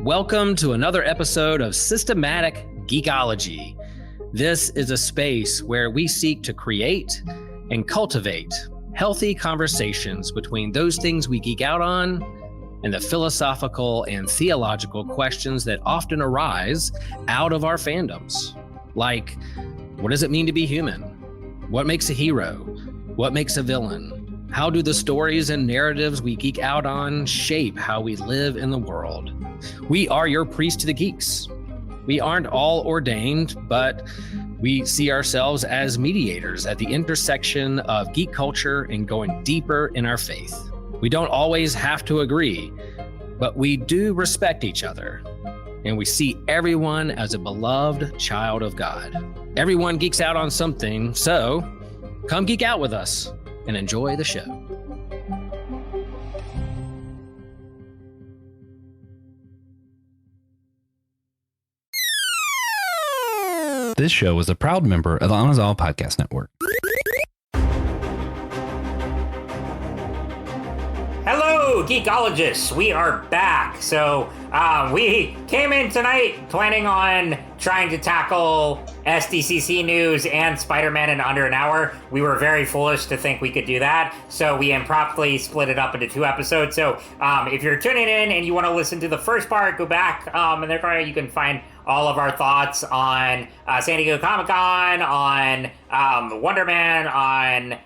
Welcome to another episode of Systematic Geekology. This is a space where we seek to create and cultivate healthy conversations between those things we geek out on and the philosophical and theological questions that often arise out of our fandoms. Like, what does it mean to be human? What makes a hero? What makes a villain? How do the stories and narratives we geek out on shape how we live in the world? We are your priest to the geeks. We aren't all ordained, but we see ourselves as mediators at the intersection of geek culture and going deeper in our faith. We don't always have to agree, but we do respect each other, and we see everyone as a beloved child of God. Everyone geeks out on something, so come geek out with us and enjoy the show. This show is a proud member of the Anazal Podcast Network. Hello, geekologists. We are back. So we came in tonight planning on trying to tackle SDCC news and Spider-Man in under an hour. We were very foolish to think we could do that, so we improperly split it up into 2 episodes. So if you're tuning in and you want to listen to the first part, go back and there you can find all of our thoughts on San Diego Comic-Con, on Wonder Man, on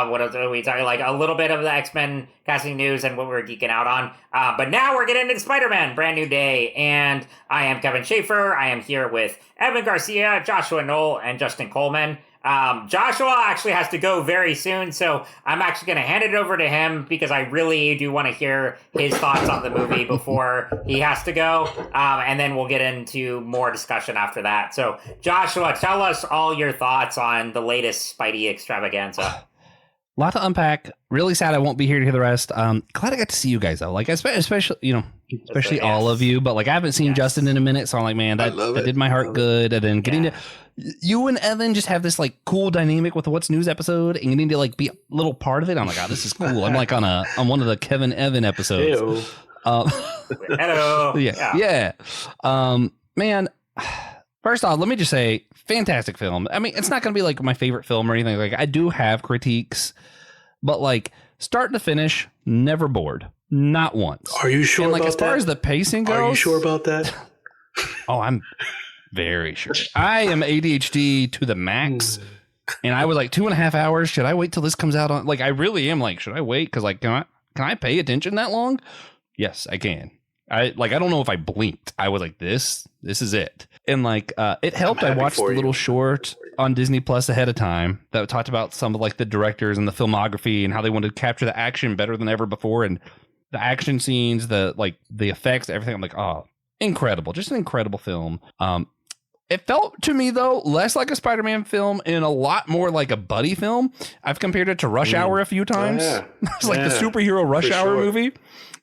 what else are we talking? Like a little bit of the X-Men casting news and what we're geeking out on. But now we're getting into Spider-Man, brand new day. And I am Kevin Schaefer. I am here with Evan Garcia, Joshua Noel, and Justin Coleman. Joshua actually has to go very soon, so I'm actually going to hand it over to him because I really do want to hear his thoughts on the movie before he has to go, and then we'll get into more discussion after that. So, Joshua, tell us all your thoughts on the latest Spidey extravaganza. A lot to unpack. Really sad I won't be here to hear the rest. Glad I got to see you guys though. Like especially all of you. But like I haven't seen Justin in a minute, so I'm like, man, that did my heart good. And then getting to you and Evan just have this like cool dynamic with the What's News episode, and getting to like be a little part of it. I'm like, oh, this is cool. I'm like on one of the Kevin Evan episodes. Hello. Yeah. Man. First off, let me just say, fantastic film. I mean, it's not going to be like my favorite film or anything. Like, I do have critiques, but like start to finish, never bored, not once. Are you sure? And like about as far that? as the pacing goes, are you sure about that? Oh, I'm very sure. I am ADHD to the max, and I was like 2.5 hours. Should I wait till this comes out on? Like, I really am like, should I wait? Because like, can I pay attention that long? Yes, I can. I don't know if I blinked. I was like, this is it. And like, it helped. I watched a little short on Disney Plus ahead of time that talked about some of like the directors and the filmography and how they wanted to capture the action better than ever before. And the action scenes, the effects, everything. I'm like, oh, incredible. Just an incredible film. It felt to me though, less like a Spider-Man film and a lot more like a buddy film. I've compared it to Rush Hour a few times. Oh, yeah. It's like the superhero Rush Hour movie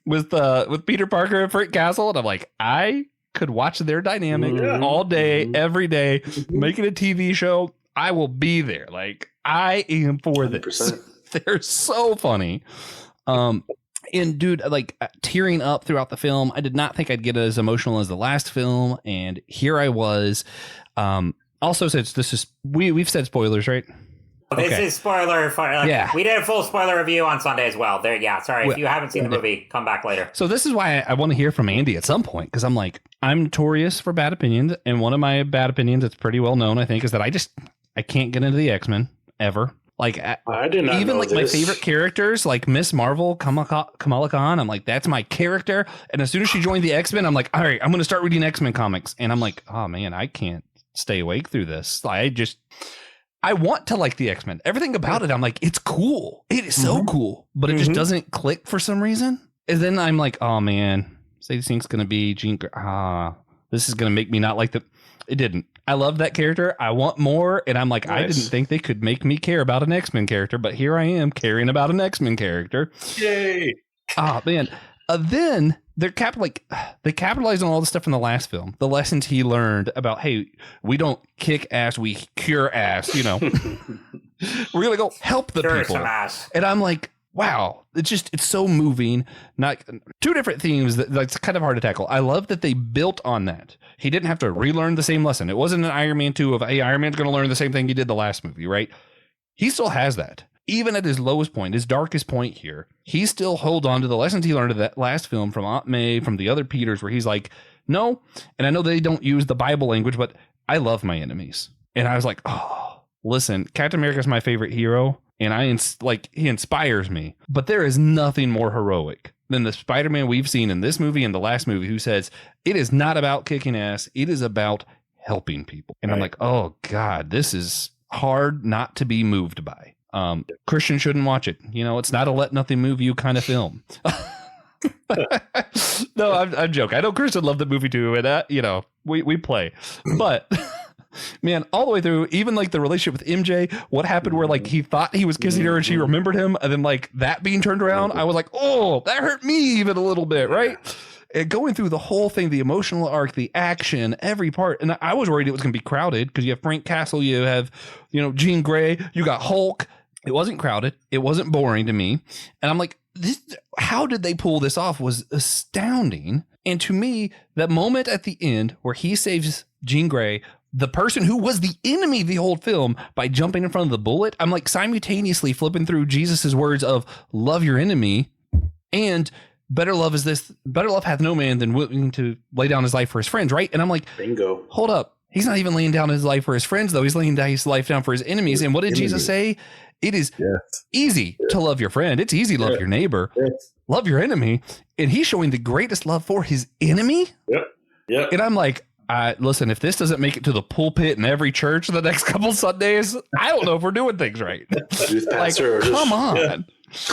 with Peter Parker and Frank Castle, and I'm like, I could watch their dynamic all day, every day, make it a TV show. I will be there. Like, I am for 100%. This. They're so funny. And dude, like tearing up throughout the film. I did not think I'd get as emotional as the last film, and here I was. Also, since this is we've said spoilers, right? This is spoiler. We did a full spoiler review on Sunday as well. Sorry. If you haven't seen the movie, come back later. So this is why I want to hear from Andy at some point, because I'm like, I'm notorious for bad opinions. And one of my bad opinions that's pretty well known, I think, is that I can't get into the X-Men ever. Like, I did not even know like this. My favorite characters, like Miss Marvel, Kamala Khan, I'm like, that's my character. And as soon as she joined the X-Men, I'm like, all right, I'm going to start reading X-Men comics. And I'm like, oh man, I can't stay awake through this. I want to like the X-Men. Everything about it, I'm like, it's cool. It is so cool. But it just doesn't click for some reason. And then I'm like, oh man, Sadie Sink's going to be Jean. This is going to make me not like the... It didn't. I love that character. I want more. And I'm like, nice. I didn't think they could make me care about an X-Men character. But here I am caring about an X-Men character. Yay. Oh man. Then they capitalized on all the stuff from the last film, the lessons he learned about, hey, we don't kick ass, we cure ass, you know. We're gonna go help the people. And I'm like, wow, it's so moving. Not two different themes that's kind of hard to tackle. I love that they built on that. He didn't have to relearn the same lesson. It wasn't an Iron Man 2 of, hey, Iron Man's going to learn the same thing he did the last movie, right? He still has that. Even at his lowest point, his darkest point here, he still holds on to the lessons he learned of that last film from Aunt May, from the other Peters, where he's like, no, and I know they don't use the Bible language, but I love my enemies. And I was like, oh, listen, Captain America's my favorite hero, and he inspires me. But there is nothing more heroic than the Spider-Man we've seen in this movie and the last movie who says, it is not about kicking ass, it is about helping people. And I'm like, oh, God, this is hard not to be moved by. Christians shouldn't watch it. It's not a let nothing move you kind of film. No, I'm joking. I know Christian loved the movie too, and we play, but man, all the way through, even like the relationship with MJ, what happened where like he thought he was kissing her and she remembered him, and then like that being turned around, I was like, oh, that hurt me even a little bit, right? And going through the whole thing, the emotional arc, the action, every part, and I was worried it was going to be crowded because you have Frank Castle, you have Jean Grey, you got Hulk. It wasn't crowded. It wasn't boring to me. And I'm like, how did they pull this off was astounding. And to me, that moment at the end where he saves Jean Grey, the person who was the enemy the whole film, by jumping in front of the bullet, I'm like simultaneously flipping through Jesus's words of love your enemy and better love hath no man than willing to lay down his life for his friends, right? And I'm like, bingo. Hold up. He's not even laying down his life for his friends, though. He's laying down his life down for his enemies. And what did Jesus say? It is easy to love your friend. It's easy to love your neighbor. Love your enemy. And he's showing the greatest love for his enemy. Yep. And I'm like, listen, if this doesn't make it to the pulpit in every church the next couple Sundays, I don't know if we're doing things right. Like, come on.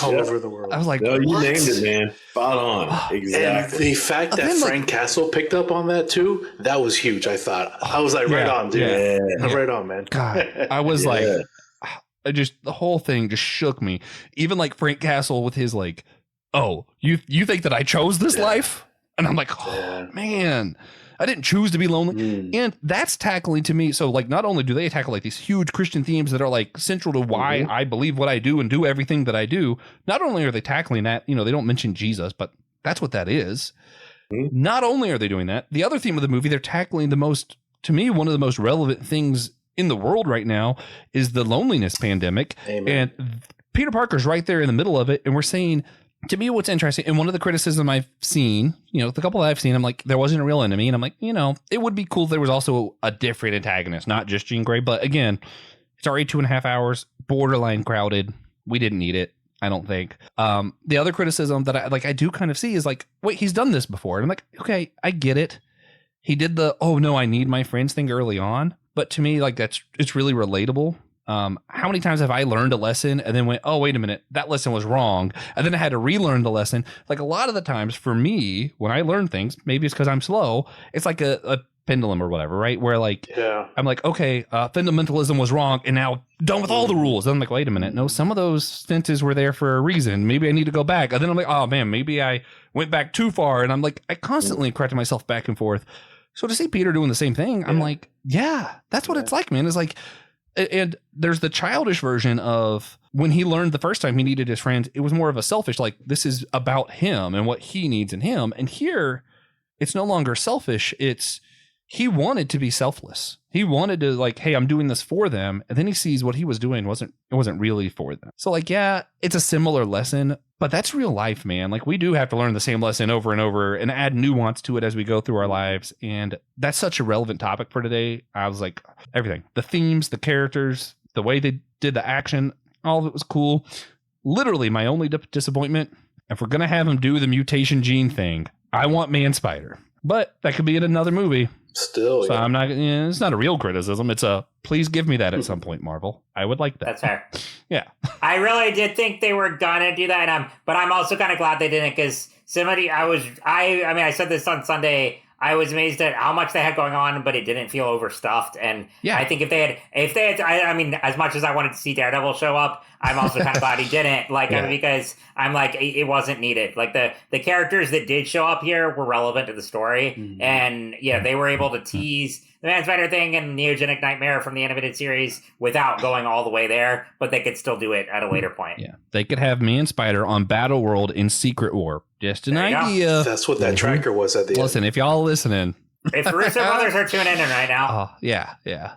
All over the world. I was like, no, you named it, man. Spot on. Exactly. And the fact that Frank Castle picked up on that too, that was huge. I thought. I was like, right on, dude. Yeah. Right on, man. God, I was like, the whole thing just shook me. Even like Frank Castle with his like, oh, you think that I chose this life? And I'm like, oh man, I didn't choose to be lonely. And that's tackling to me. So like, not only do they tackle like these huge Christian themes that are like central to why I believe what I do and do everything that I do, not only are they tackling that, they don't mention Jesus, but that's what that is. Not only are they doing that, the other theme of the movie, they're tackling to me, one of the most relevant things in the world right now is the loneliness pandemic. Amen. And Peter Parker's right there in the middle of it. And we're saying, to me, what's interesting, and one of the criticism I've seen, the couple that I've seen, I'm like, there wasn't a real enemy. And I'm like, it would be cool if there was also a different antagonist, not just Jean Grey. But again, it's already 2.5 hours, borderline crowded. We didn't need it, I don't think. The other criticism that I do kind of see is like, wait, he's done this before. And I'm like, okay, I get it. He did the, oh no, I need my friends thing early on. But to me, like it's really relatable. How many times have I learned a lesson and then went, oh, wait a minute, that lesson was wrong. And then I had to relearn the lesson. Like a lot of the times for me, when I learn things, maybe it's because I'm slow. It's like a pendulum or whatever, right? Where like, I'm like, okay, fundamentalism was wrong. And now done with all the rules. And I'm like, wait a minute. No, some of those fences were there for a reason. Maybe I need to go back. And then I'm like, oh man, maybe I went back too far. And I'm like, I constantly correct myself back and forth. So to see Peter doing the same thing, I'm like, yeah, that's what it's like, man. It's like, and there's the childish version of when he learned the first time he needed his friends, it was more of a selfish, like this is about him and what he needs in him. And here it's no longer selfish. It's he wanted to be selfless. He wanted to like, hey, I'm doing this for them. And then he sees what he was doing wasn't really for them. So like, yeah, it's a similar lesson, but that's real life, man. Like we do have to learn the same lesson over and over and add nuance to it as we go through our lives. And that's such a relevant topic for today. I was like, everything, the themes, the characters, the way they did the action, all of it was cool. Literally my only disappointment, if we're going to have him do the mutation gene thing, I want Man Spider, but that could be in another movie. Still, so I'm not. It's not a real criticism. It's a please give me that at some point, Marvel. I would like that. That's fair. Yeah, I really did think they were gonna do that, but I'm also kind of glad they didn't because I said this on Sunday. I was amazed at how much they had going on, but it didn't feel overstuffed. And I think if they had, I mean, as much as I wanted to see Daredevil show up, I'm also kind of glad he didn't. Because I'm like, it wasn't needed. Like the characters that did show up here were relevant to the story, and they were able to tease the Man Spider thing and Neogenic Nightmare from the animated series without going all the way there, but they could still do it at a later point. Yeah, they could have Man Spider on Battle World in Secret War. Just an idea. That's what that tracker was at the end. Listen, if y'all listening. If the Russo brothers are tuning in right now. Oh, yeah.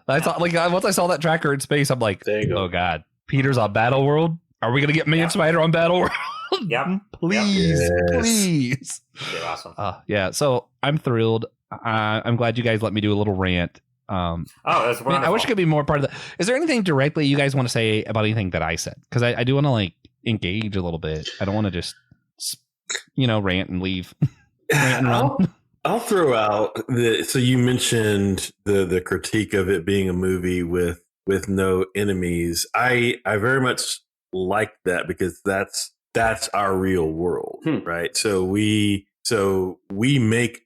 I thought, like, once I saw that tracker in space, I'm like, there you go. Oh, God. Peter's on Battle World? Are we going to get Man Spider on Battle World? Yep. Please. Yes. Please. They're awesome. Yeah, so I'm thrilled. I'm glad you guys let me do a little rant. That's wonderful. Man, I wish I could be more part of that. Is there anything directly you guys want to say about anything that I said? Because I do want to, like, engage a little bit. I don't want to just, rant and leave. Rant and run. I'll throw out so you mentioned the critique of it being a movie with no enemies. I very much like that because that's our real world, right? So we make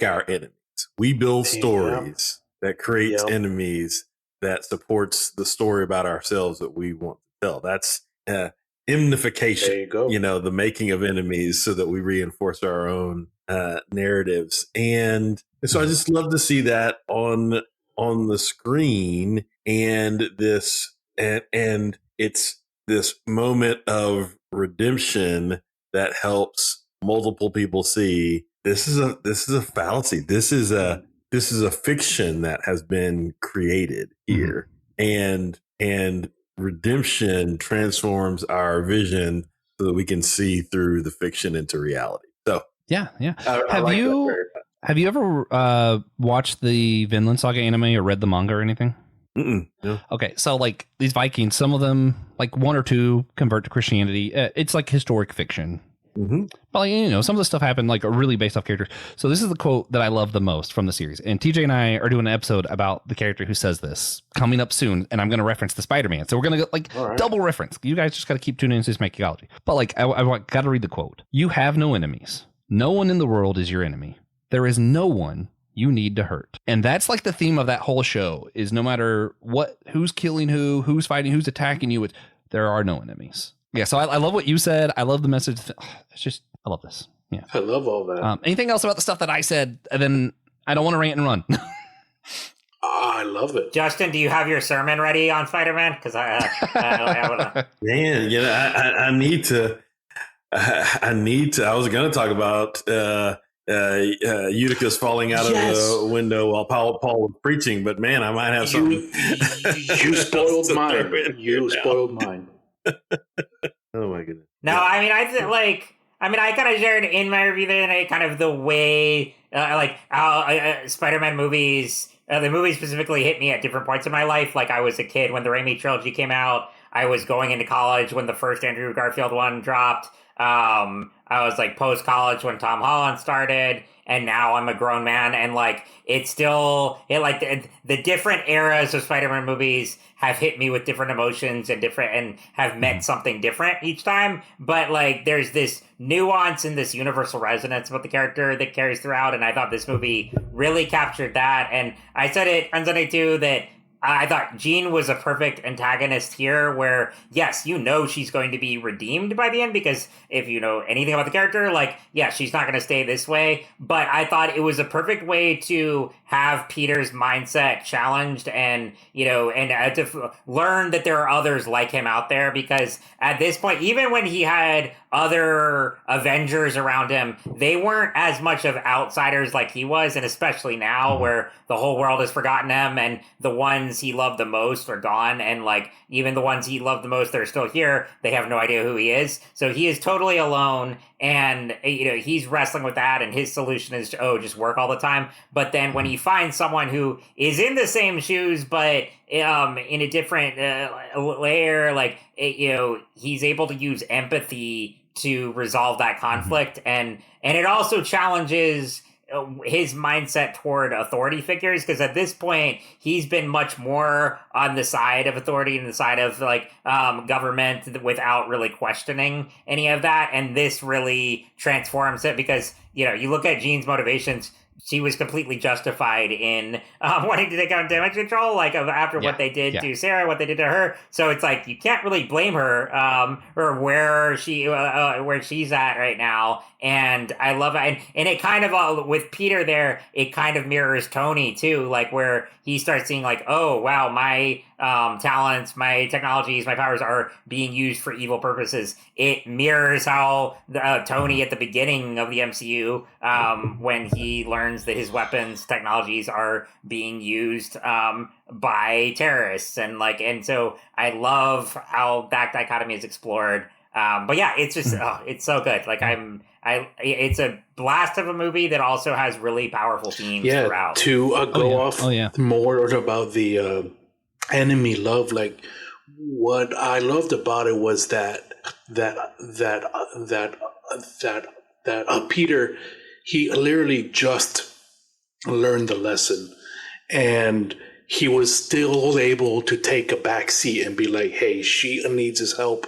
our enemies. We build stories that creates enemies that supports the story about ourselves that we want to tell. That's imnification. There you go. The making of enemies so that we reinforce our own narratives. And so I just love to see that on the screen, and it's this moment of redemption that helps multiple people see this is a fallacy. This is a fiction that has been created here. And redemption transforms our vision so that we can see through the fiction into reality. So yeah. Have you ever watched the Vinland Saga anime or read the manga or anything? No. Okay, so like these Vikings, some of them, like one or two, convert to Christianity. It's like historic fiction. But like, some of the stuff happened like really based off characters. So this is the quote that I love the most from the series. And TJ and I are doing an episode about the character who says this coming up soon. And I'm going to reference the Spider-Man. So we're going to like double reference. You guys just got to keep tuning into Systematic Geekology. But like, I got to read the quote. You have no enemies. No one in the world is your enemy. There is no one you need to hurt. And that's like the theme of that whole show is no matter who's killing who's fighting, who's attacking you, there are no enemies. Yeah, so I love what you said. I love the message. It's just, I love this. Yeah, I love all that. Anything else about the stuff that I said? And then I don't want to rant and run. I love it. Justin, do you have your sermon ready on Spider-Man? Because I Man, I need to. I was going to talk about Eutychus falling out of the window while Paul was preaching, but man, I might have something. You spoiled mine. You spoiled mine. Oh my goodness. No, I mean, I kind of shared in my review the other night kind of the way, how Spider-Man movies, the movies specifically hit me at different points in my life. Like I was a kid when the Raimi trilogy came out. I was going into college when the first Andrew Garfield one dropped. I was like post-college when Tom Holland started. And now I'm a grown man, and like it's still the different eras of Spider-Man movies have hit me with different emotions and have meant something different each time. But like there's this nuance and this universal resonance about the character that carries throughout, and I thought this movie really captured that. And I said it on Sunday too that I thought Jean was a perfect antagonist here where, yes, she's going to be redeemed by the end because if you know anything about the character, she's not going to stay this way. But I thought it was a perfect way to have Peter's mindset challenged and to learn that there are others like him out there because at this point, even when he had other Avengers around him, they weren't as much of outsiders like he was. And especially now where the whole world has forgotten him and the ones he loved the most are gone. And even the ones he loved the most that are still here, they have no idea who he is. So he is totally alone. And, he's wrestling with that. And his solution is, just work all the time. But then when he finds someone who is in the same shoes, but in a different layer, he's able to use empathy to resolve that conflict. And it also challenges his mindset toward authority figures, because at this point he's been much more on the side of authority and the side of government without really questioning any of that. And this really transforms it because you look at Jean's motivations. she was completely justified in wanting to take on damage control, like after what they did to Sarah, what they did to her. So it's like you can't really blame her or where she's at right now. And I love it. And it kind of with Peter there, it kind of mirrors Tony too, like where he starts seeing like, oh wow, my talents, my technologies, my powers are being used for evil purposes. It mirrors how Tony at the beginning of the MCU, when he learns that his weapons technologies are being used by terrorists, and so I love how that dichotomy is explored. But yeah, it's just it's so good. Like it's a blast of a movie that also has really powerful themes throughout. To off more about the enemy love, like what I loved about it was that Peter, he literally just learned the lesson, and he was still able to take a back seat and be like, hey, she needs his help.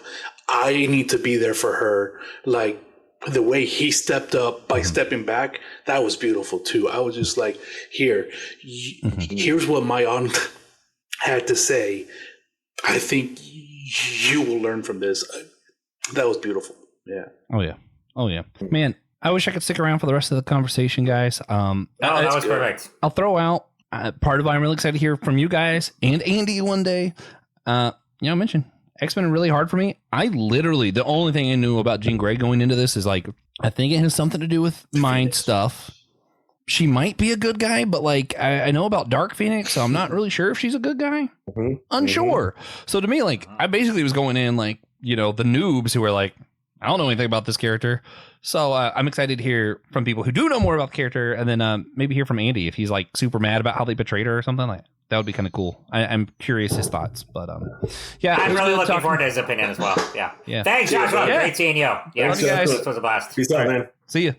I need to be there for her. Like the way he stepped up by stepping back, that was beautiful too. I was just like, here's what my aunt had to say. I think you will learn from this. That was beautiful. Yeah. Oh yeah. Man, I wish I could stick around for the rest of the conversation, guys. That was perfect. I'll throw out part of why I'm really excited to hear from you guys and Andy one day. I mentioned X-Men are really hard for me. I literally, the only thing I knew about Jean Grey going into this is like, I think it has something to do with mind stuff. She might be a good guy, but like I know about Dark Phoenix, so I'm not really sure if she's a good guy. Unsure. So to me, like I basically was going in like, the noobs who were like, I don't know anything about this character. So I'm excited to hear from people who do know more about the character, and then maybe hear from Andy if he's like super mad about how they portrayed her or something. Like that would be kind of cool. I'm curious his thoughts, but yeah, I'm really looking forward to his opinion as well. Yeah. Thanks, Joshua. Yeah. Great seeing you. Yeah, Love you guys. This was a blast. Peace out, man. See you.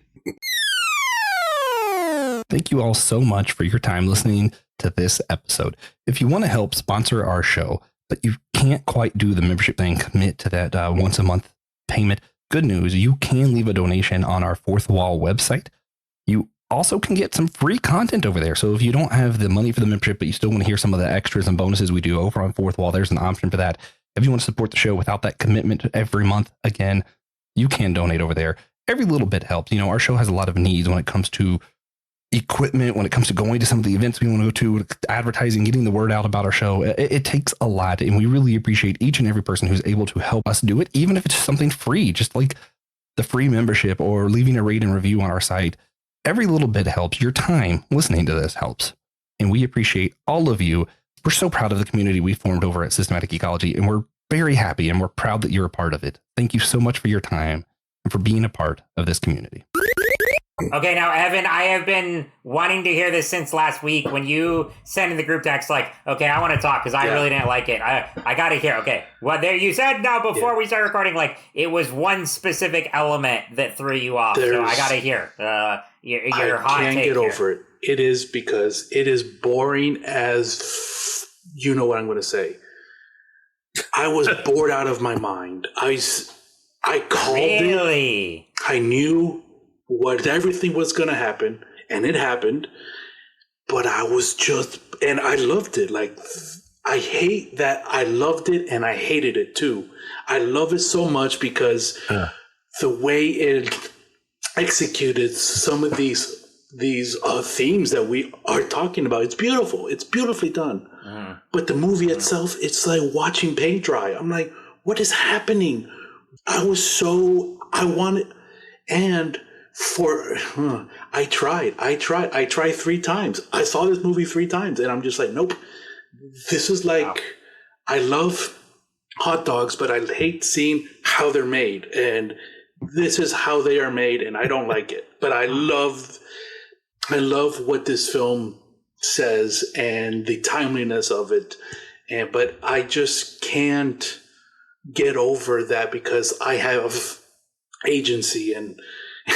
Thank you all so much for your time listening to this episode. If you want to help sponsor our show, but you can't quite do the membership thing, commit to that once a month payment. Good news, you can leave a donation on our Fourth Wall website. You also can get some free content over there. So if you don't have the money for the membership, but you still want to hear some of the extras and bonuses we do over on Fourth Wall, there's an option for that. If you want to support the show without that commitment every month, again, you can donate over there. Every little bit helps. Our show has a lot of needs when it comes to equipment, when it comes to going to some of the events we want to go to, advertising, getting the word out about our show. It takes a lot, and we really appreciate each and every person who's able to help us do it, even if it's something free, just like the free membership or leaving a rate and review on our site. Every little bit helps. Your time listening to this helps, and we appreciate all of you. We're so proud of the community we formed over at Systematic Ecology, and we're very happy and we're proud that you're a part of it. Thank you so much for your time and for being a part of this community. Okay, now, Evan, I have been wanting to hear this since last week when you sent in the group text, like, okay, I want to talk because I really didn't like it. I got to hear. Okay, well, there you said now before we start recording, like, it was one specific element that threw you off. So I got to hear your hot take. I can't get over it. It is because it is boring as, you know what I'm going to say. I was bored out of my mind. I called it. I knew what everything was going to happen, and it happened, but I was just, and I loved it. Like, I hate that I loved it and I hated it too. I love it so much because the way it executed some of these themes that we are talking about, it's beautiful. It's beautifully done. But the movie itself, it's like watching paint dry. I'm like, what is happening? I wanted, and I tried 3 times. I saw this movie 3 times, and I'm just like, nope. This is like, I love hot dogs, but I hate seeing how they're made, and this is how they are made, and I don't like it. But I love what this film says and the timeliness of it, but I just can't get over that because I have agency and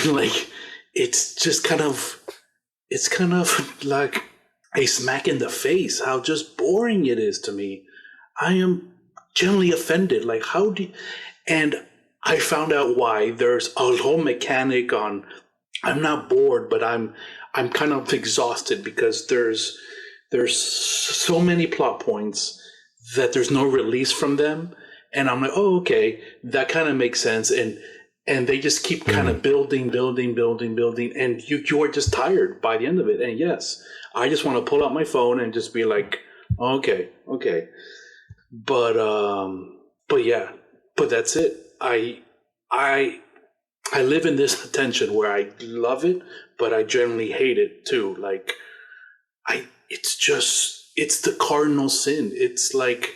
like it's kind of like a smack in the face how just boring it is to me. I am generally offended. Like, and I found out why. There's a whole mechanic on I'm not bored, but I'm kind of exhausted because there's so many plot points that there's no release from them, and I'm like, oh, okay, that kind of makes sense, and they just keep kind of building, and you are just tired by the end of it. And yes, I just want to pull out my phone and just be like, okay, but yeah, but that's it. I live in this tension where I love it, but I generally hate it too. Like, it's the cardinal sin. It's like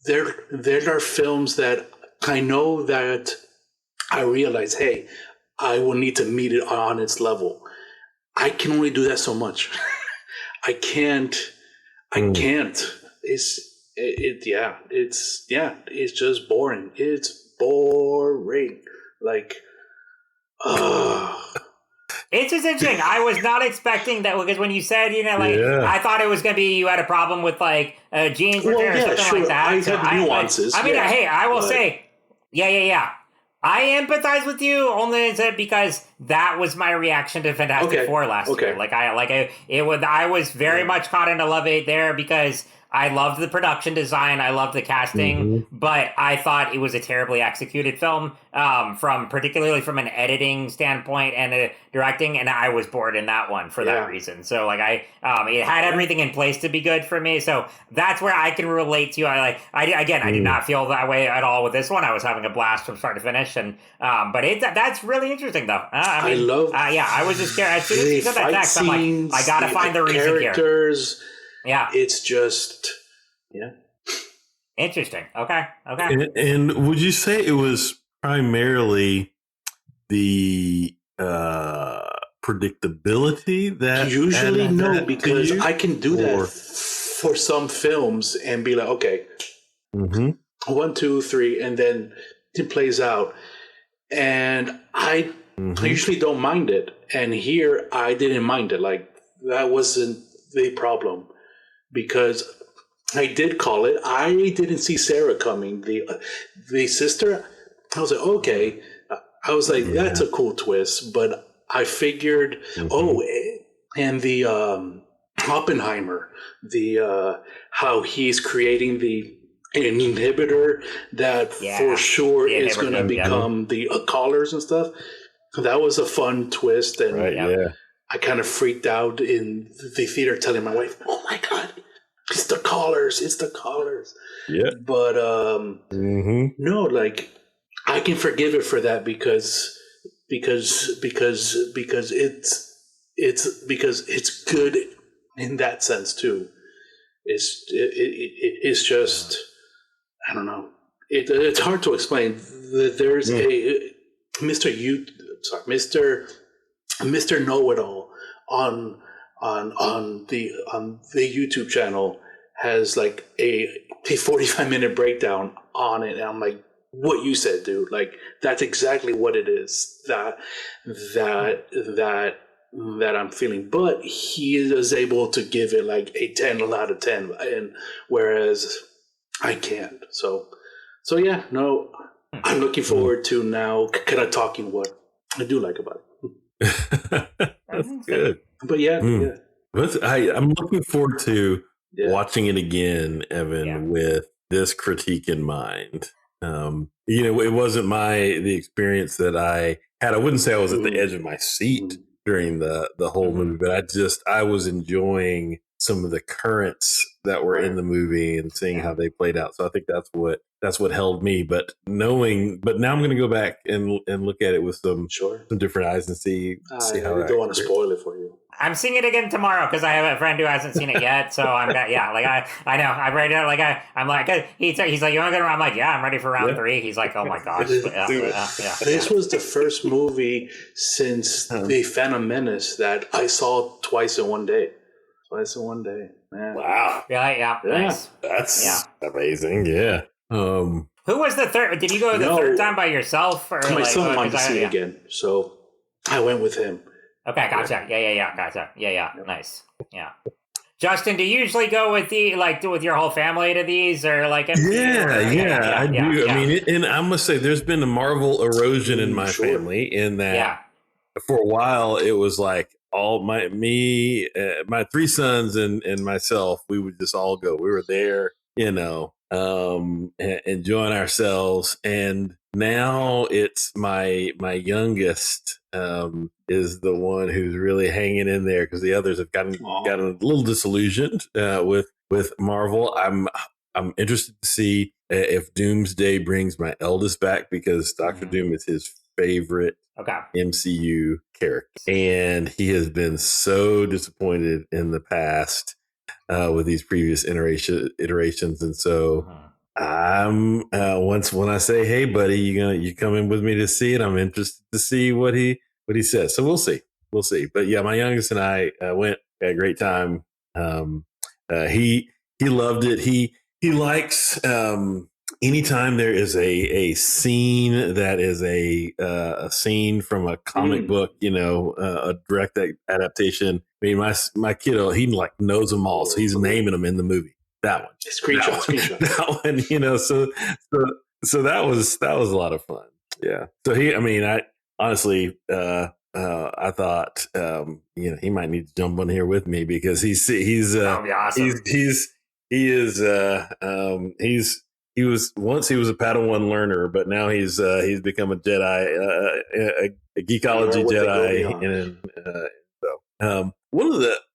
there are films that I know that I realize, hey, I will need to meet it on its level. I can only do that so much. I can't. It's just boring. It's boring. Like, It's just interesting. I was not expecting that because when you said, I thought it was going to be you had a problem with like jeans or something like that. I have nuances. I will say, I empathize with you only because that was my reaction to Fantastic Four last year. I was very much caught into Love 8 there because I loved the production design. I loved the casting, but I thought it was a terribly executed film, particularly from an editing standpoint and a directing. And I was bored in that one for that reason. So it had everything in place to be good for me. So that's where I can relate to you. I did not feel that way at all with this one. I was having a blast from start to finish. And, but that's really interesting though. I was just scared. As soon as you said that text, I'm like, I got to find the reason here. Yeah. It's just, Interesting. Okay. And would you say it was primarily the predictability that usually no, because I can do that for some films and be like, okay, 1, 2, 3, and then it plays out. And I usually don't mind it. And here I didn't mind it. Like, that wasn't the problem. Because I did call it. I didn't see Sarah coming. The sister, I was like, okay. I was like, that's a cool twist. But I figured, and the Oppenheimer, how he's creating the inhibitor that for sure is going to become the collars and stuff. That was a fun twist. And I kind of freaked out in the theater telling my wife, oh my God, it's the collars. Yeah. But no, like, I can forgive it for that because it's good in that sense too. It's just, I don't know. It's hard to explain. There's a Mr. Know-It-All on the YouTube channel has like a 45-minute breakdown on it, and I'm like, what you said, dude, like, that's exactly what it is that I'm feeling. But he is able to give it like a 10 out of 10, and whereas I can't. So yeah, no, I'm looking forward to now kind of talking what I do like about it. That's good. But I'm looking forward to watching it again, Evan, with this critique in mind. It wasn't the experience that I had. I wouldn't say I was at the edge of my seat during the whole movie, but I was enjoying some of the currents that were in the movie and seeing how they played out. So I think that's what held me. But now I'm going to go back and look at it with some different eyes and see how. I don't want to spoil it for you. I'm seeing it again tomorrow because I have a friend who hasn't seen it yet. So I know I'm ready to I'm like, he's like, you want to go? I'm like, yeah, I'm ready for round 3. He's like, oh my gosh. This was the first movie since the Phantom Menace that I saw twice in one day. Man. Wow. Yeah. Nice. That's amazing. Yeah. Who was the third? Did you go the third time by yourself? Or my son wanted to see it again, so I went with him. Okay, gotcha. Yeah, gotcha. Yeah, nice. Yeah. Justin, do you usually go with with your whole family to these, or like? I do. I mean, and I must say, there's been a Marvel erosion in my family in that for a while, it was like all my 3 sons and myself. We would just all go. We were there, enjoying ourselves. And now it's my youngest is the one who's really hanging in there because the others have gotten a little disillusioned with Marvel. I'm interested to see if Doomsday brings my eldest back because Doctor Doom is his favorite MCU character, and he has been so disappointed in the past with these previous iterations, and so I'm when I say, "Hey, buddy, you coming with me to see it?" I'm interested to see what he says. So we'll see. But yeah, my youngest and I went, had a great time. He loved it. He likes anytime there is a scene that is a scene from a comic book, a direct adaptation. I mean, my kiddo, he like knows them all, so he's naming them in the movie. That one, screenshot. That one, so that was a lot of fun. Yeah. So I honestly, I thought, he might need to jump on here with me because he's awesome. He was a Padawan learner, but now he's become a Jedi, a geekology Jedi.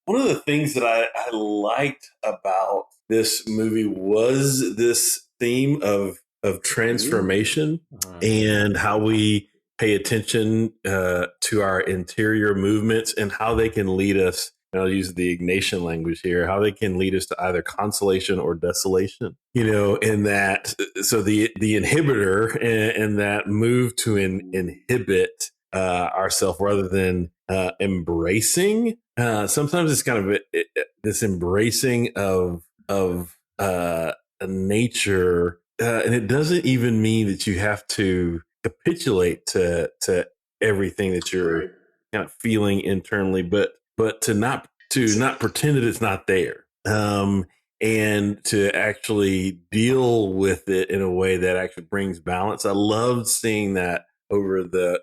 One of the things that I liked about this movie was this theme of transformation and how we pay attention to our interior movements and how they can lead us. I'll use the Ignatian language here, how they can lead us to either consolation or desolation, in that. So the inhibitor and that move to inhibit ourselves rather than embracing. Sometimes it's kind of this embracing of nature. And it doesn't even mean that you have to capitulate to everything that you're kind of feeling internally, but to not pretend that it's not there, and to actually deal with it in a way that actually brings balance. I loved seeing that over the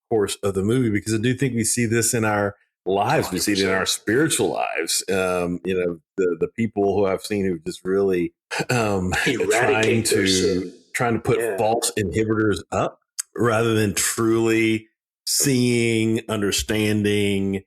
course of the movie because I do think we see this in our lives. 100%. We see it in our spiritual lives. The people who I've seen who just really trying to put false inhibitors up rather than truly seeing, understanding,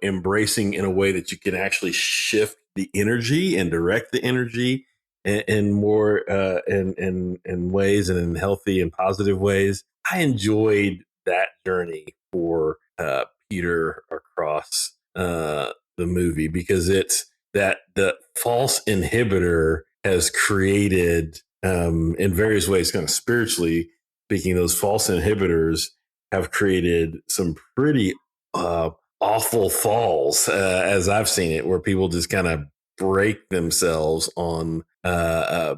embracing in a way that you can actually shift the energy and direct the energy in more in ways and in healthy and positive ways. I enjoyed that journey for Peter across the movie because it's that the false inhibitor has created in various ways, kind of spiritually speaking, those false inhibitors have created some pretty awful falls, as I've seen it, where people just kind of break themselves on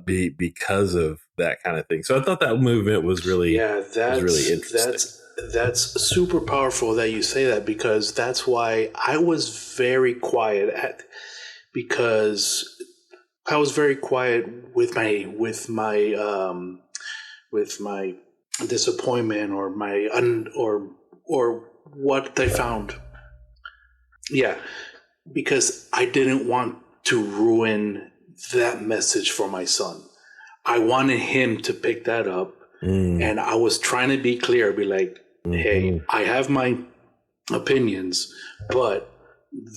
because of that kind of thing. So I thought that movement was really, was really interesting. That's super powerful that you say that because that's why I was very quiet because I was very quiet with my disappointment or my or what they found. Yeah, because I didn't want to ruin that message for my son. I wanted him to pick that up, and I was trying to be clear, be like, hey, I have my opinions, but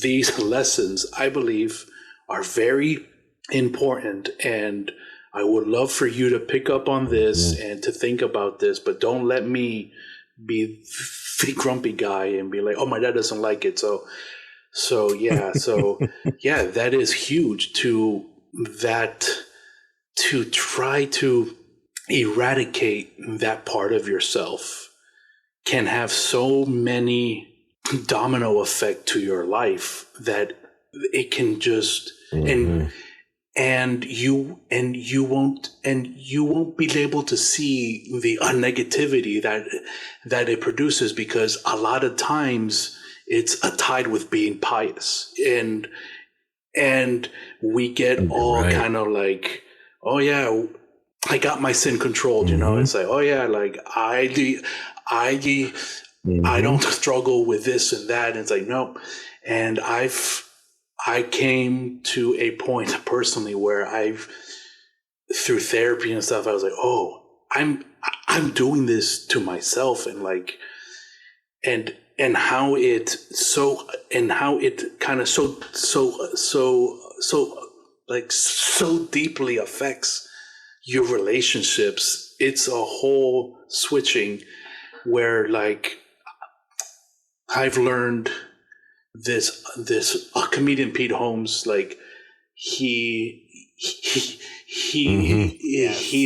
these lessons, I believe, are very important, and I would love for you to pick up on this and to think about this, but don't let me be the grumpy guy and be like, oh, my dad doesn't like it. So yeah, that is huge to try to eradicate that part of yourself can have so many domino effect to your life that it can just and you won't be able to see the negativity that it produces because a lot of times it's tied with being pious and we get all kind of like, oh yeah, I got my sin controlled, you know. It's like, oh yeah, like I I don't struggle with this and that. And it's like, nope. And I came to a point personally where through therapy and stuff, I was like, oh, I'm doing this to myself, and like, and how it kind of so deeply affects your relationships. It's a whole switching where, like, I've learned this comedian Pete Holmes, like, he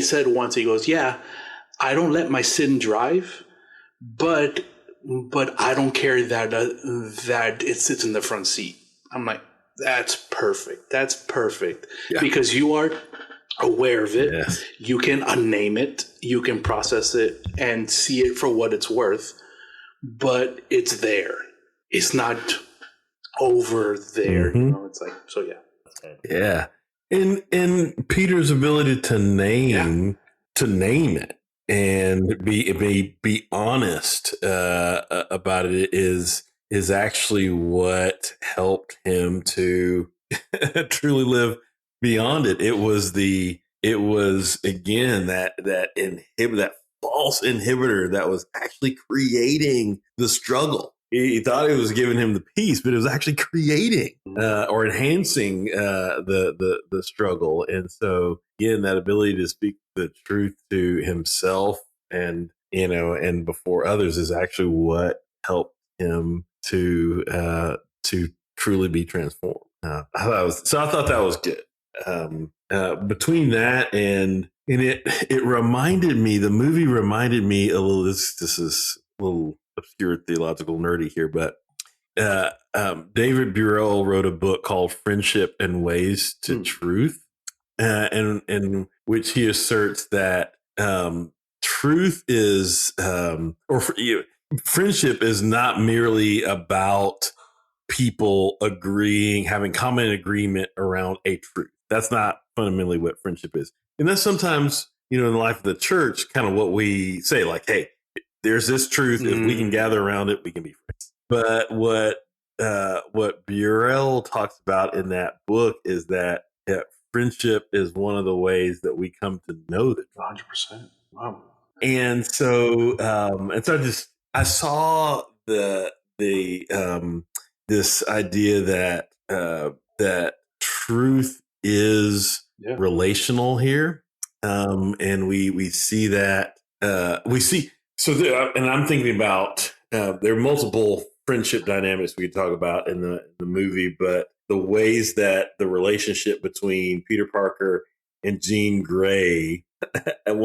said once, he goes, yeah, I don't let my sin drive, but I don't care that it sits in the front seat. I'm like, that's perfect. Yeah. Because you are aware of it. Yes. You can unname it. You can process it and see it for what it's worth, but it's there. It's not over there. You know, it's like, so yeah. Yeah. And Peter's ability to name it and be honest about it is actually what helped him to truly live beyond it. It was again that false inhibitor that was actually creating the struggle. He thought it was giving him the peace, but it was actually creating or enhancing the struggle. And so, again, that ability to speak the truth to himself and before others is actually what helped him to truly be transformed. I thought that was good. Between that and it reminded me, the movie reminded me a little. This is a little obscure theological nerdy here, but David Burrell wrote a book called Friendship and Ways to Truth, and which he asserts that truth is friendship is not merely about people having common agreement around a truth. That's not fundamentally what friendship is. And that's sometimes, in the life of the church, kind of what we say, like, hey, there's this truth. If we can gather around it, we can be friends. But what Burrell talks about in that book is that friendship is one of the ways that we come to know the 100%. Wow. And so, I saw this idea that truth is relational here, and we see that and I'm thinking about there are multiple friendship dynamics we could talk about in the movie, but the ways that the relationship between Peter Parker and Jean Grey, and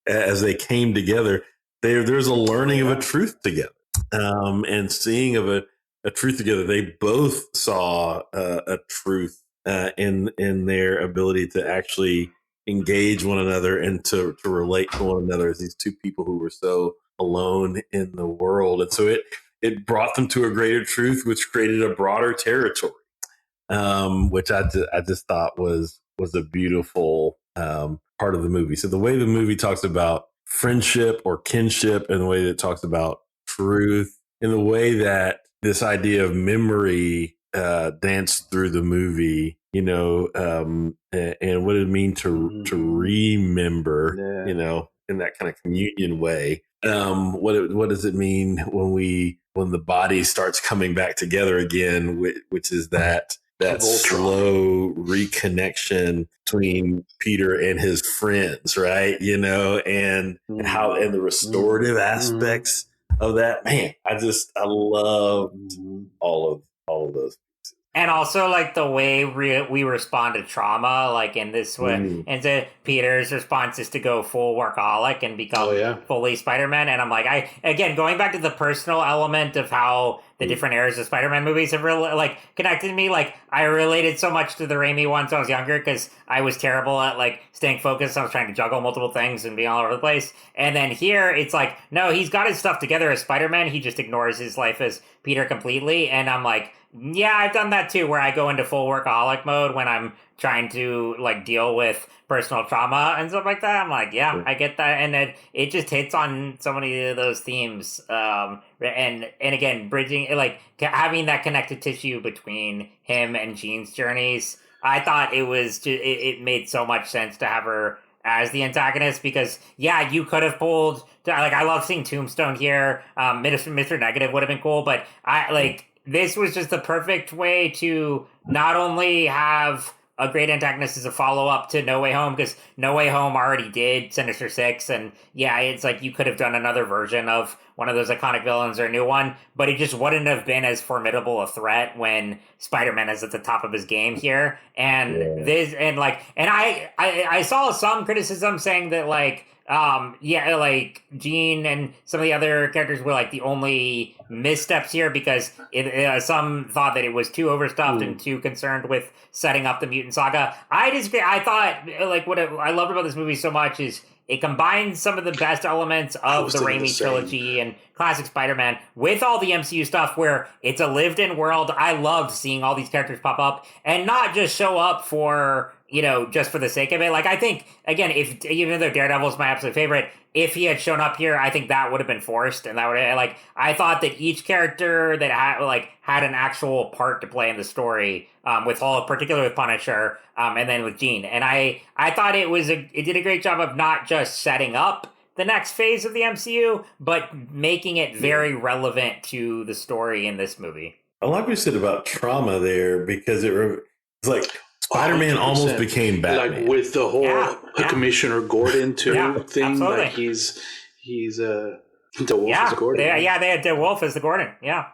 as they came together, there's a learning of a truth together, and seeing of a truth together. They both saw a truth in their ability to actually engage one another and to relate to one another as these two people who were so alone in the world. And so it brought them to a greater truth, which created a broader territory, which I just thought was a beautiful part of the movie. So the way the movie talks about friendship or kinship, and the way that it talks about truth, and the way that this idea of memory danced through the movie, and what it means to remember, in that kind of communion way. What does it mean when the body starts coming back together again, which is that slow reconnection between Peter and his friends, right? And the restorative aspects of that. Man, I loved all of those. And also, like, the way we respond to trauma, like, in this way, and so Peter's response is to go full workaholic and become fully Spider-Man. And I'm like, going back to the personal element of how the different eras of Spider-Man movies have really, like, connected me. Like, I related so much to the Raimi ones when I was younger because I was terrible at, like, staying focused. I was trying to juggle multiple things and being all over the place. And then here, it's like, no, he's got his stuff together as Spider-Man. He just ignores his life as Peter completely. And I'm like, yeah, I've done that too, where I go into full workaholic mode when I'm trying to like deal with personal trauma and stuff like that. I'm like, yeah, I get that, and it just hits on so many of those themes. And again, bridging like having that connective tissue between him and Jean's journeys. I thought it made so much sense to have her as the antagonist, because yeah, you could have pulled like, I love seeing Tombstone here. Mr. Negative would have been cool, but this was just the perfect way to not only have a great antagonist as a follow-up to No Way Home, because No Way Home already did Sinister Six, and yeah, it's like you could have done another version of one of those iconic villains or a new one, but it just wouldn't have been as formidable a threat when Spider-Man is at the top of his game here. And I saw some criticism saying that like Jean and some of the other characters were like the only missteps here, because some thought that it was too overstuffed and too concerned with setting up the mutant saga. I disagree. I thought like what I loved about this movie so much is it combines some of the best elements of the Raimi trilogy and classic Spider-Man with all the MCU stuff, where it's a lived-in world. I loved seeing all these characters pop up and not just show up for, just for the sake of it. Like, I think, again, even though Daredevil's my absolute favorite, if he had shown up here, I think that would have been forced, and that would have, I thought that each character that had an actual part to play in the story, with Hulk, particularly with Punisher, and then with Jean. And I thought it did a great job of not just setting up the next phase of the MCU, but making it very relevant to the story in this movie. I like what you said about trauma there, because it's like Spider-Man almost became Batman. Like with the whole Commissioner Gordon thing. Absolutely. Like he's DeWolf as the Gordon. They had DeWolf as the Gordon. Yeah.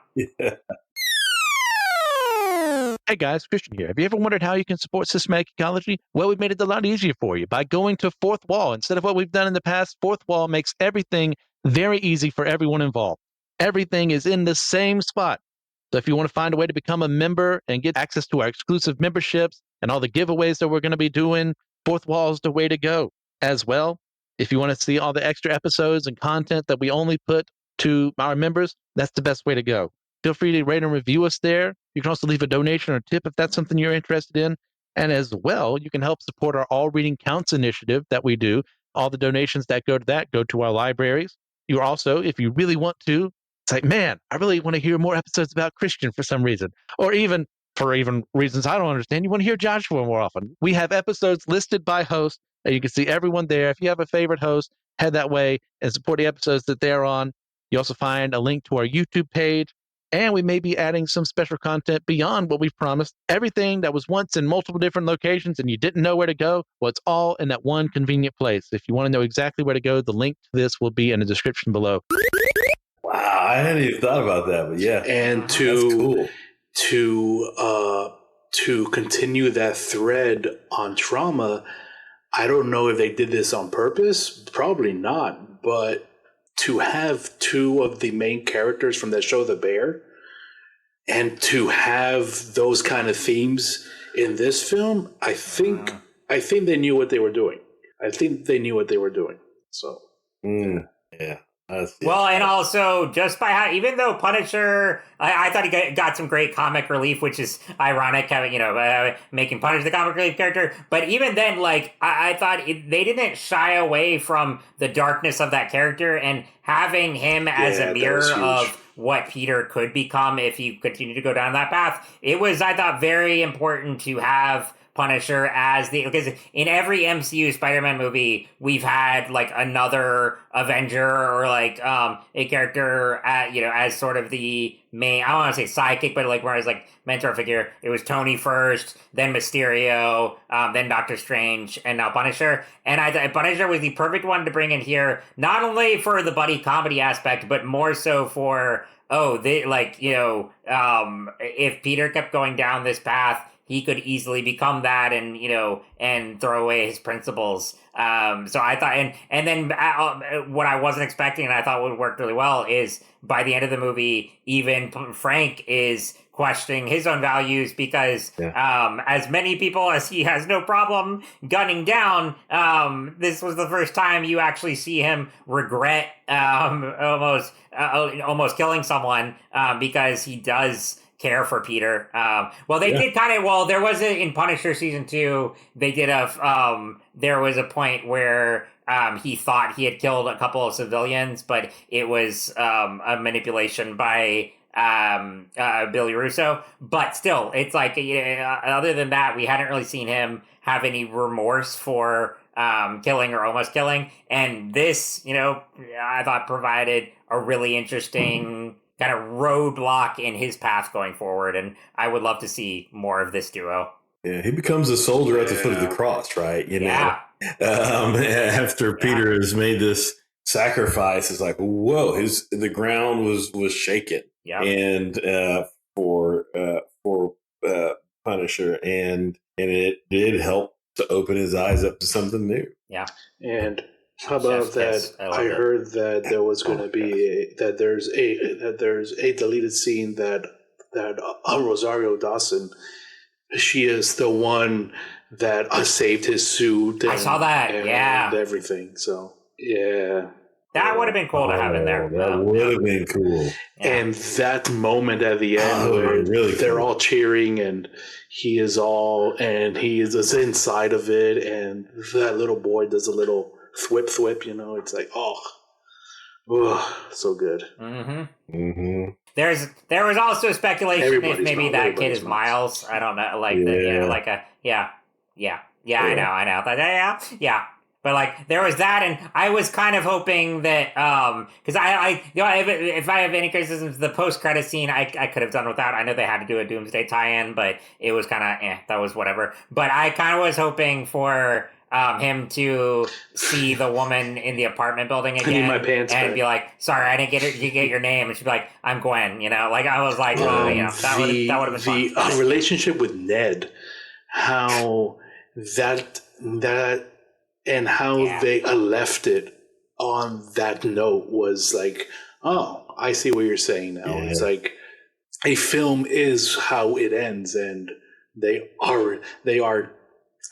Hey guys, Christian here. Have you ever wondered how you can support systematic ecology? Well, we've made it a lot easier for you by going to Fourth Wall. Instead of what we've done in the past, Fourth Wall makes everything very easy for everyone involved. Everything is in the same spot. So if you want to find a way to become a member and get access to our exclusive memberships and all the giveaways that we're going to be doing, Fourth Wall is the way to go. As well, if you want to see all the extra episodes and content that we only put to our members, that's the best way to go. Feel free to rate and review us there. You can also leave a donation or tip if that's something you're interested in. And as well, you can help support our All Reading Counts initiative that we do. All the donations that go to that go to our libraries. You also, if you really want to, it's like, man, I really want to hear more episodes about Christian for some reason. Or even for reasons I don't understand, you want to hear Joshua more often. We have episodes listed by host, and you can see everyone there. If you have a favorite host, head that way and support the episodes that they're on. You also find a link to our YouTube page. And we may be adding some special content beyond what we've promised. Everything that was once in multiple different locations and you didn't know where to go, well, it's all in that one convenient place. If you want to know exactly where to go, the link to this will be in the description below. Wow, I hadn't even thought about that, but yeah. And that's cool. to continue that thread on trauma, I don't know if they did this on purpose, probably not, but to have two of the main characters from that show, The Bear, and to have those kind of themes in this film, I think they knew what they were doing. So, yeah. Well, and also just by how, even though Punisher, I thought he got some great comic relief, which is ironic, having making Punisher the comic relief character. But even then, I thought they didn't shy away from the darkness of that character, and having him as a mirror of what Peter could become if he continued to go down that path. It was, I thought, very important to have Punisher because in every MCU Spider-Man movie we've had another Avenger or a character as sort of the main, I don't want to say sidekick, but whereas mentor figure. It was Tony first, then Mysterio, then Doctor Strange, and now Punisher. And I thought Punisher was the perfect one to bring in here, not only for the buddy comedy aspect, but more so for if Peter kept going down this path, he could easily become that and throw away his principles. So I thought, and then what I wasn't expecting and I thought would work really well is by the end of the movie, even Frank is questioning his own values because as many people as he has no problem gunning down, this was the first time you actually see him regret almost killing someone because he does care for Peter. Well, they did kind of. Well, there was in Punisher season 2. They did there was a point where he thought he had killed a couple of civilians, but it was a manipulation by Billy Russo. But still, it's like other than that, we hadn't really seen him have any remorse for killing or almost killing. And this, I thought provided a really interesting kind of roadblock in his path going forward. And I would love to see more of this duo. Yeah, he becomes a soldier at the foot of the cross, right? After Peter has made this sacrifice, it's like, whoa, the ground was shaken. Yeah. And for Punisher, and it did help to open his eyes up to something new. Yeah. And how about that? I heard that there was going to be there's a deleted scene that Rosario Dawson, she is the one that saved his suit. I saw that. And everything. So yeah. That would have been cool to have in there. That would have been cool. Yeah. And that moment at the end where they're all cheering and he is inside of it, and that little boy does a little thwip. It's like, so good. Mm-hmm. Mm-hmm. There was also speculation if maybe that kid is Miles. I don't know, I know. But like there was that, and I was kind of hoping that because if I have any criticisms, the post credit scene I could have done without. I know they had to do a Doomsday tie-in, but it was kind of that was whatever. But I kind of was hoping for him to see the woman in the apartment building again and be like, "Sorry, I didn't get your name," and she'd be like, "I'm Gwen," Like I was like, that would have been fun. The relationship with Ned, how that. And how they left it on that note was like, oh, I see what you're saying now. Yeah. It's like a film is how it ends, and they are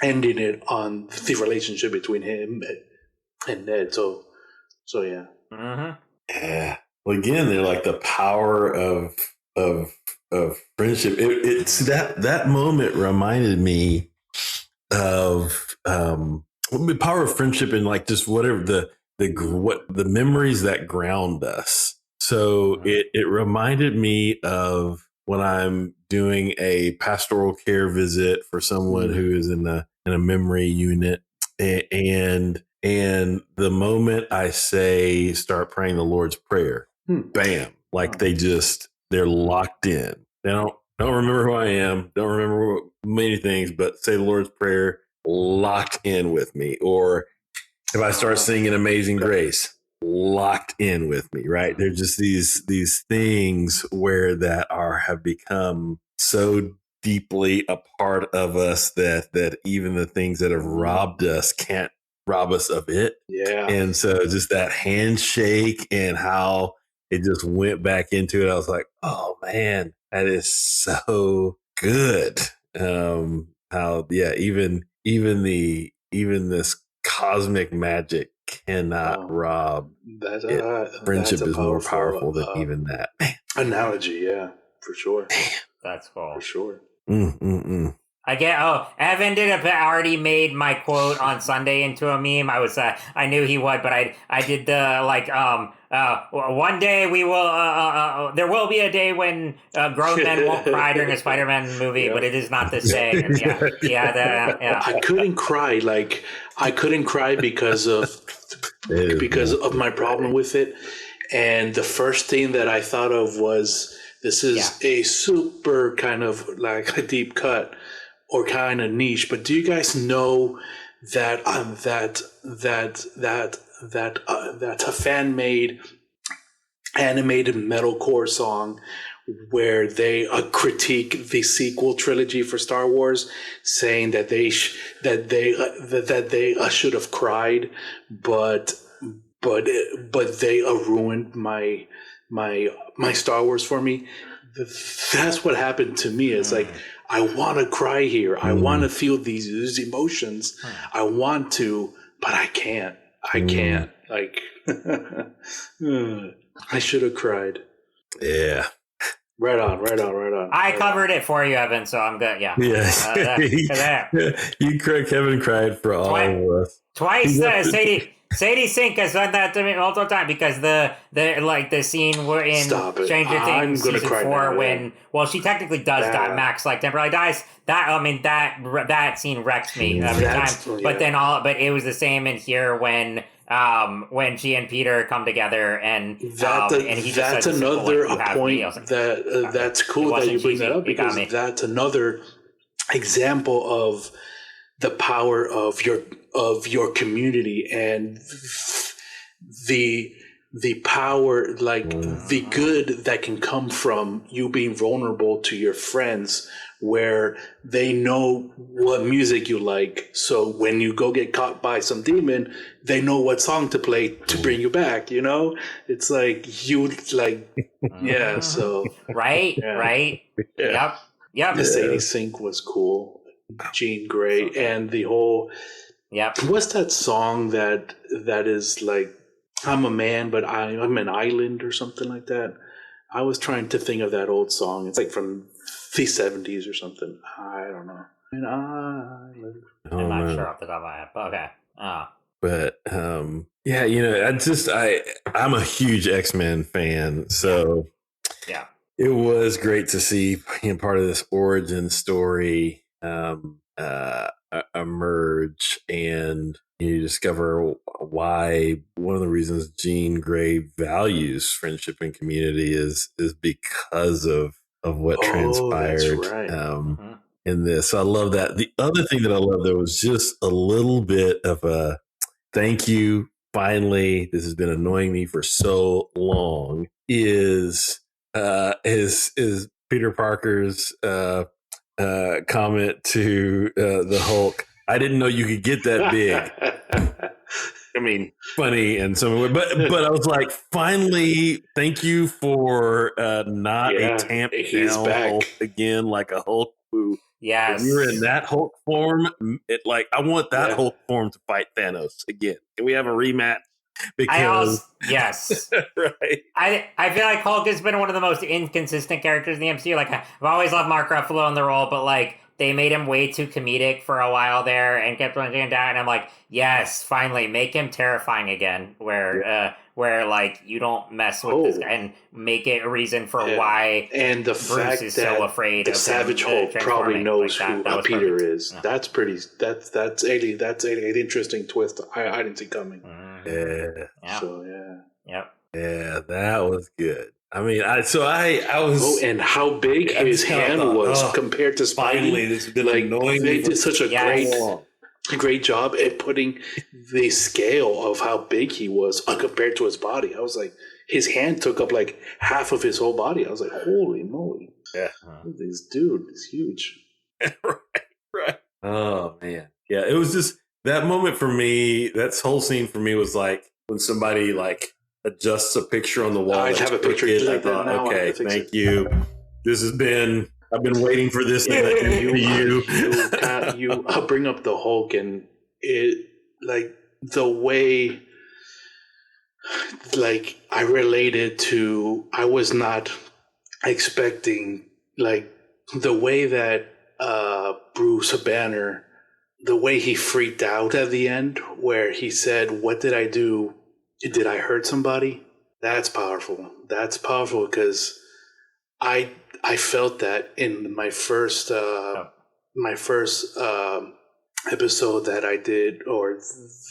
ending it on the relationship between him and Ned. So yeah. Mm-hmm. Yeah. Well, again, they're like the power of friendship. It's that moment reminded me of the power of friendship and like just whatever the memories that ground us. So it reminded me of when I'm doing a pastoral care visit for someone who is in a memory unit, and the moment I start praying the Lord's Prayer, bam, like they're locked in. They don't remember who I am, don't remember many things, but say the Lord's Prayer, locked in with me. Or if I start singing Amazing Grace, locked in with me, right? They're just these things where have become so deeply a part of us that even the things that have robbed us can't rob us of it. Yeah. And so just that handshake and how it just went back into it, I was like, oh man, that is so good. Even this cosmic magic cannot rob. Friendship is more powerful than even that. Man. Analogy, yeah, for sure. That's cool. For sure. Evan already made my quote on Sunday into a meme. I knew he would, but I did the one day we will, there will be a day when grown men won't cry during a Spider-Man movie, but it is not this day. And I couldn't cry. I couldn't cry because of my problem with it. And the first thing that I thought of was, this is a super kind of like a deep cut or kind of niche, but do you guys know that a fan-made animated metalcore song where they critique the sequel trilogy for Star Wars, saying that they should have cried, but they ruined my Star Wars for me. That's what happened to me. It's like, I want to cry here. I want to feel these emotions. I want to, but I can't. I can't. Like, I should have cried. Yeah. Right on. I covered it for you, Evan, so I'm good. Yeah. Yes. Kevin cried for all of us. Twice. Sadie Sink has done that to me multiple times because the scene in Stranger Things season 4 when she technically does die. Max temporarily dies. That scene wrecks me every time. Yeah. But it was the same in here when she and Peter come together and he just that's says, another point that's cool that you bring that up because that's another example of the power of your community and the power, like the good that can come from you being vulnerable to your friends where they know what music you like. So when you go get caught by some demon, they know what song to play to bring you back, you know? It's like so. Right. Yeah. Yep. The Sadie Sink was cool. Jean Grey and the whole what's that song that is like I'm a man but I'm an island or something like that. I was trying to think of that old song. It's like from the 70s or something. I don't know. I'm not sure off the top of my head, but okay. But I'm a huge X-Men fan, so yeah, it was great to see part of this origin story emerge, and you discover why one of the reasons Jean Grey values friendship and community is because of what transpired in this. So I love that. The other thing that I love though was just a little bit of a thank you. Finally, this has been annoying me for so long. Is Peter Parker's comment to the Hulk? I didn't know you could get that big. I mean, funny and so, but I was like, finally, thank you for not a tamped down Hulk again, like a Hulk who. Yes, when you're in that Hulk form. I want that Hulk form to fight Thanos again. Can we have a rematch? Because yes, right. I feel like Hulk has been one of the most inconsistent characters in the MCU. Like I've always loved Mark Ruffalo in the role, but like they made him way too comedic for a while there and kept running him down. And I'm like, yes, finally make him terrifying again, where like you don't mess with this guy and make it a reason for why and the Bruce fact is that so afraid the of Savage Hulk probably knows who Peter is. Yeah. That's an interesting twist. I didn't see coming. Yeah. So yeah, that was good. I mean, I was. And how big his hand was compared to Spidey. Finally, this has been annoying. They did such a great job at putting the scale of how big he was compared to his body. I was like, his hand took up like half of his whole body. I was like, holy moly! Yeah, this dude is huge. right. Oh man, yeah. It was just that moment for me. That whole scene for me was like when somebody like adjusts a picture on the wall. I have a picture like that now. Okay, thank you. This has been. I've been waiting for this. I'll bring up the Hulk and it like the way. Like I related to. I was not expecting like the way that Bruce Banner, the way he freaked out at the end, where he said, "What did I do? Did I hurt somebody?" That's powerful. That's powerful because I felt that in my first episode that I did or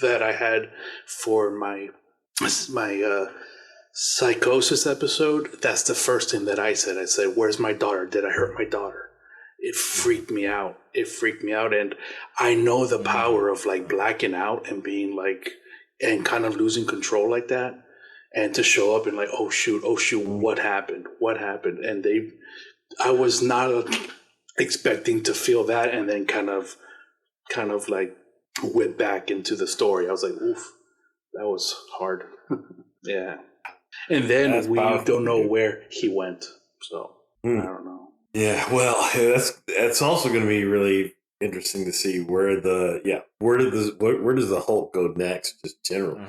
that I had for my psychosis episode. That's the first thing that I said. I said, "Where's my daughter? Did I hurt my daughter?" It freaked me out. And I know the power of like blacking out and being like and kind of losing control like that, and to show up and like, oh shoot, what happened? And I was not expecting to feel that, and then kind of like whip back into the story. I was like, oof, that was hard. Yeah. And then we don't know where he went, so I don't know. Yeah, well, that's also going to be really interesting to see where does the Hulk go next, just generally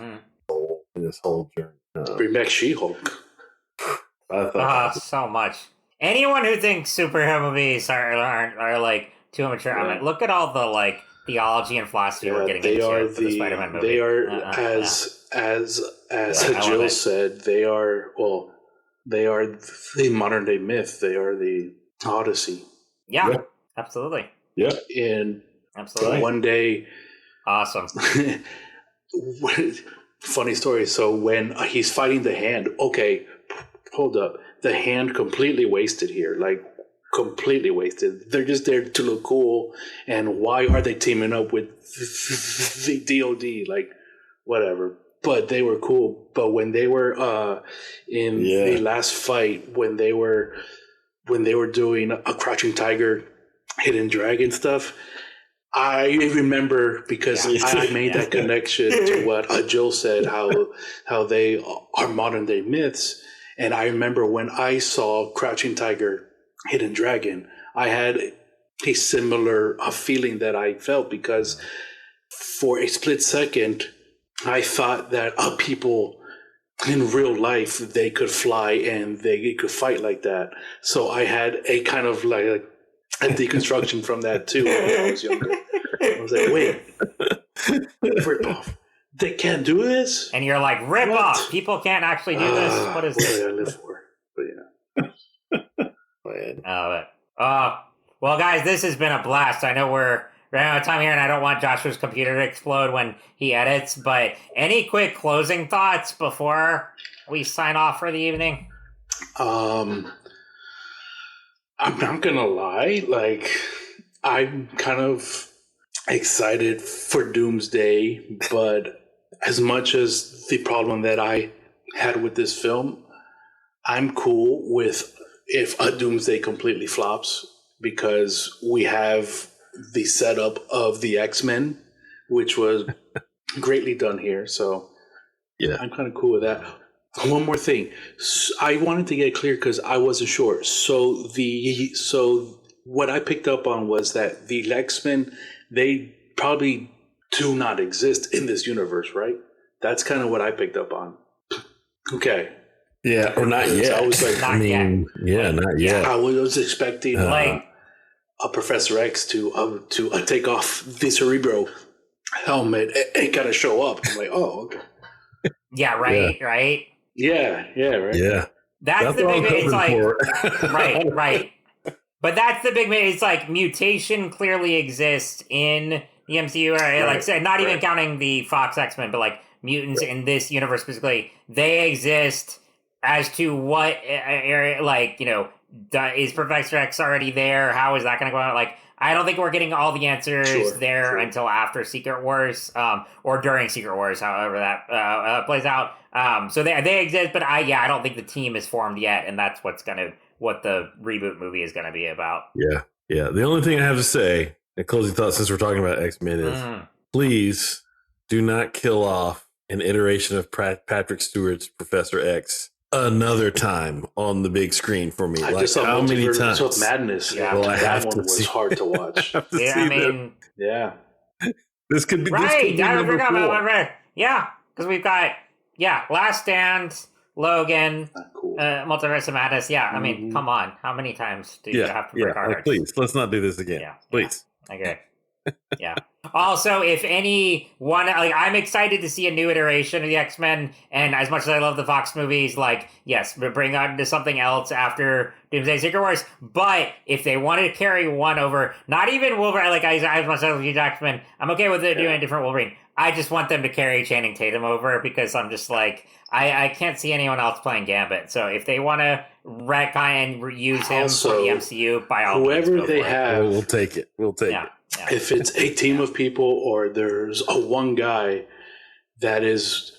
in this whole journey. Bring back She-Hulk. I thought so much. anyone who thinks superhero movies are like too immature, I'm like, look at all the like theology and philosophy we're getting into for the Spider-Man movie. They are as Jill said, they are the modern day myth. They are the Odyssey. Yeah. Absolutely. Yeah. And absolutely. One day, awesome. Funny story. So when he's fighting the Hand, okay, hold up, the Hand completely wasted here, like completely wasted. They're just there to look cool. And why are they teaming up with the DOD? Like, whatever. But they were cool. But when they were in the last fight, when they were doing a Crouching Tiger, Hidden Dragon stuff, I remember because I made that connection to what Jill said, how they are modern day myths. And I remember when I saw Crouching Tiger, Hidden Dragon, I had a similar feeling that I felt, because for a split second, I thought that people in real life, they could fly and they could fight like that. So I had a kind of like a deconstruction from that too when I was younger. I was like, wait, rip off. They can't do this? And you're like, rip off. People can't actually do this. What is this? What did I live for? But well, guys, this has been a blast. I know we're running out of time here, and I don't want Joshua's computer to explode when he edits, but any quick closing thoughts before we sign off for the evening? I'm not gonna lie, like, I'm kind of excited for Doomsday, but as much as the problem that I had with this film, I'm cool with if a Doomsday completely flops, because we have the setup of the X-Men, which was greatly done here. So yeah, I'm kind of cool with that. One more thing. I wanted to get clear because I wasn't sure. So what I picked up on was that the X-Men, they probably do not exist in this universe, right? That's kind of what I picked up on. Okay. Yeah, or not yet. I was like, not yet. I was expecting a Professor X to take off the Cerebro helmet and kind of show up. I'm like, oh, okay. Yeah, right, right. Yeah, right. Yeah. That's the big thing. It's like, right. But that's the big thing. It's like mutation clearly exists in the MCU. Right? Like, say, not even counting the Fox X-Men, but like mutants in this universe specifically, they exist. As to what area, like, you know, is Professor X already there? How is that going to go out? Like, I don't think we're getting all the answers until after Secret Wars, or during Secret Wars, however that plays out. So they exist, but I don't think the team is formed yet, and that's what the reboot movie is going to be about. Yeah. The only thing I have to say, a closing thought, since we're talking about X-Men, is please do not kill off an iteration of Patrick Stewart's Professor X another time on the big screen for me. Like, how many times? Of Madness. Yeah, well, that one was hard to watch. This could be right. I forgot about that. Yeah, because we've got Last Stand, Logan, Multiverse of Madness. Yeah, I mean, come on, how many times do you have to break our hearts? Please, let's not do this again. Please. Okay. Yeah. Also, if anyone, like, I'm excited to see a new iteration of the X-Men, and as much as I love the Fox movies, like, yes, bring on to something else after Doomsday Secret Wars. But if they wanted to carry one over, not even Wolverine, like, as much as I love Hugh Jackman, I'm okay with it doing a different Wolverine. I just want them to carry Channing Tatum over, because I'm just like, I can't see anyone else playing Gambit. So if they want to retcon and reuse him for the MCU, by all means, whoever they have, we'll take it. Yeah. If it's a team of people, or there's one guy that's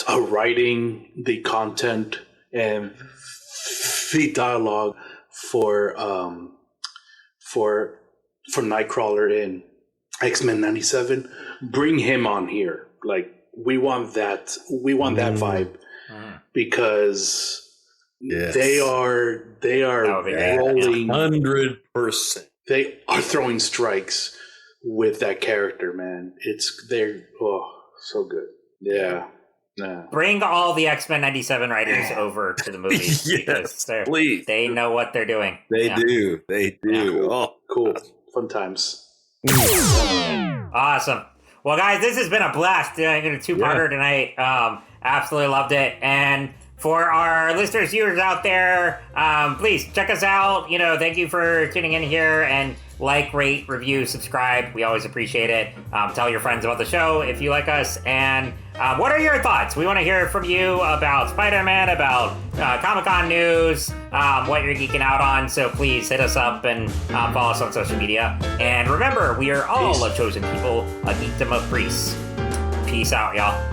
writing the content and the dialogue for Nightcrawler in X-Men 97, bring him on here. Like, we want that vibe, because they are rolling 100%. They are throwing strikes with that character, man. They're so good. Yeah. Nah. Bring all the X-Men 97 writers over to the movie because please. they know what they're doing. They do. They do. Yeah. Cool. Oh, Cool. Fun times. Awesome. Well, guys, this has been a blast doing a two-parter tonight. Absolutely loved it. And for our listeners, viewers out there, please check us out. Thank you for tuning in here and like, rate, review, subscribe. We always appreciate it. Tell your friends about the show if you like us. And what are your thoughts? We want to hear from you about Spider-Man, about Comic-Con news, what you're geeking out on. So please hit us up and follow us on social media. And remember, we are all a chosen people, a geekdom of priests. Peace out, y'all.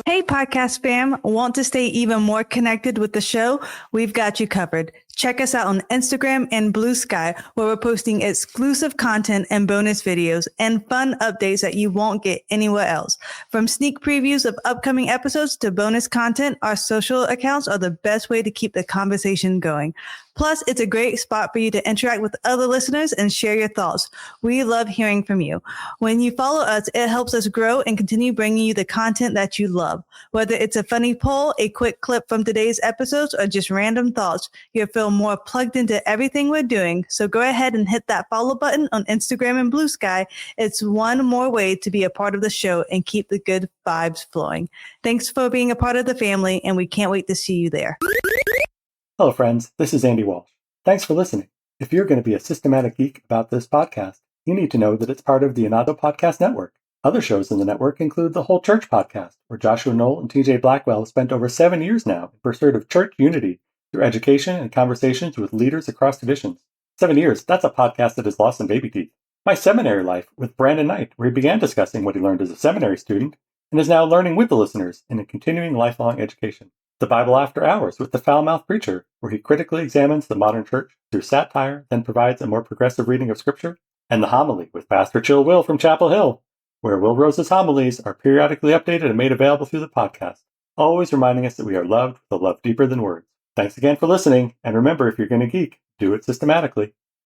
Hey, podcast fam, want to stay even more connected with the show? We've got you covered. Check us out on Instagram and Blue Sky, where we're posting exclusive content and bonus videos and fun updates that you won't get anywhere else. From sneak previews of upcoming episodes to bonus content, our social accounts are the best way to keep the conversation going. Plus, it's a great spot for you to interact with other listeners and share your thoughts. We love hearing from you. When you follow us, it helps us grow and continue bringing you the content that you love. Whether it's a funny poll, a quick clip from today's episodes, or just random thoughts, you'll feel more plugged into everything we're doing. So go ahead and hit that follow button on Instagram and Blue Sky. It's one more way to be a part of the show and keep the good vibes flowing. Thanks for being a part of the family, and we can't wait to see you there. Hello, friends. This is Andy Walsh. Thanks for listening. If you're going to be a systematic geek about this podcast, you need to know that it's part of the Inato Podcast Network. Other shows in the network include the Whole Church Podcast, where Joshua Noel and TJ Blackwell have spent over 7 years now in pursuit of church unity through education and conversations with leaders across traditions. 7 years, that's a podcast that has lost some baby teeth. My Seminary Life with Brandon Knight, where he began discussing what he learned as a seminary student and is now learning with the listeners in a continuing lifelong education. The Bible After Hours with the Foul-Mouthed Preacher, where he critically examines the modern church through satire, then provides a more progressive reading of Scripture. And the Homily with Pastor Chill Will from Chapel Hill, where Will Rose's homilies are periodically updated and made available through the podcast, always reminding us that we are loved with a love deeper than words. Thanks again for listening, and remember, if you're going to geek, do it systematically.